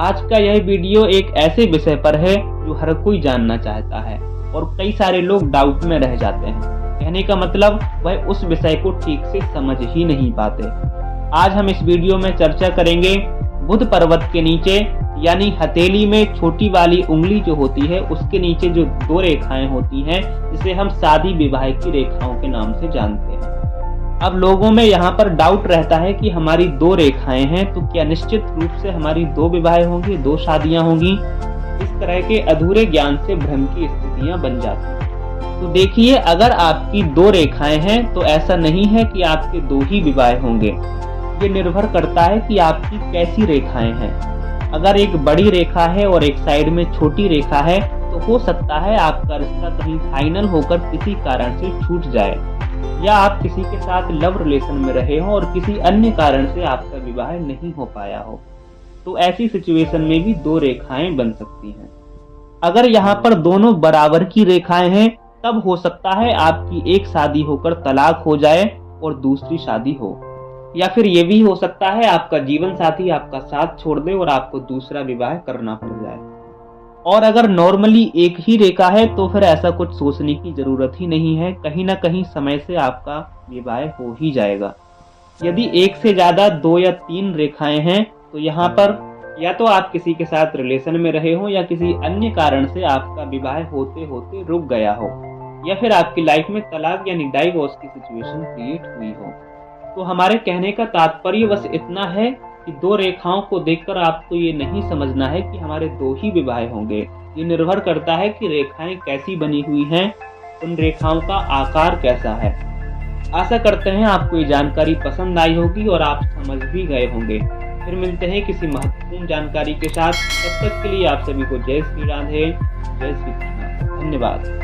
आज का यह वीडियो एक ऐसे विषय पर है जो हर कोई जानना चाहता है और कई सारे लोग डाउट में रह जाते हैं। कहने का मतलब वह उस विषय को ठीक से समझ ही नहीं पाते। आज हम इस वीडियो में चर्चा करेंगे बुध पर्वत के नीचे यानी हथेली में छोटी वाली उंगली जो होती है उसके नीचे जो दो रेखाएं होती हैं जिसे हम शादी विवाह की रेखाओं के नाम से जानते हैं। अब लोगों में यहाँ पर डाउट रहता है कि हमारी दो रेखाएं हैं तो क्या निश्चित रूप से हमारी दो विवाह होंगी, दो शादियां होंगी। इस तरह के अधूरे ज्ञान से भ्रम की स्थितियां बन जाती हैं। तो देखिए, अगर आपकी दो रेखाएं हैं तो ऐसा नहीं है कि आपके दो ही विवाह होंगे। ये निर्भर करता है कि आपकी कैसी रेखाएं हैं। अगर एक बड़ी रेखा है और एक साइड में छोटी रेखा है तो हो सकता है आपका रिश्ता कहीं फाइनल होकर किसी कारण से छूट जाए, या आप किसी के साथ लव रिलेशन में रहे हो और किसी अन्य कारण से आपका विवाह नहीं हो पाया हो। तो ऐसी सिचुएशन में भी दो रेखाएं बन सकती हैं। अगर यहाँ पर दोनों बराबर की रेखाएं हैं तब हो सकता है आपकी एक शादी होकर तलाक हो जाए और दूसरी शादी हो, या फिर ये भी हो सकता है आपका जीवन साथी आपका साथ छोड़ दे और आपको दूसरा विवाह करना पड़ जाए। और अगर नॉर्मली एक ही रेखा है तो फिर ऐसा कुछ सोचने की जरूरत ही नहीं है, कहीं ना कहीं समय से आपका विवाह हो ही जाएगा। यदि एक से ज्यादा दो या तीन रेखाएं हैं तो यहाँ पर या तो आप किसी के साथ रिलेशन में रहे हो या किसी अन्य कारण से आपका विवाह होते होते रुक गया हो, या फिर आपकी लाइफ में तलाक यानी डाइवोर्स की सिचुएशन क्रिएट हुई हो। तो हमारे कहने का तात्पर्य बस इतना है कि दो रेखाओं को देखकर आपको ये नहीं समझना है कि हमारे दो ही विवाह होंगे। ये निर्भर करता है कि रेखाएं कैसी बनी हुई हैं, उन रेखाओं का आकार कैसा है। आशा करते हैं आपको ये जानकारी पसंद आई होगी और आप समझ भी गए होंगे। फिर मिलते हैं किसी महत्वपूर्ण जानकारी के साथ। तब तक के लिए आप सभी को जय श्री राधे, जय श्री कृष्ण। धन्यवाद।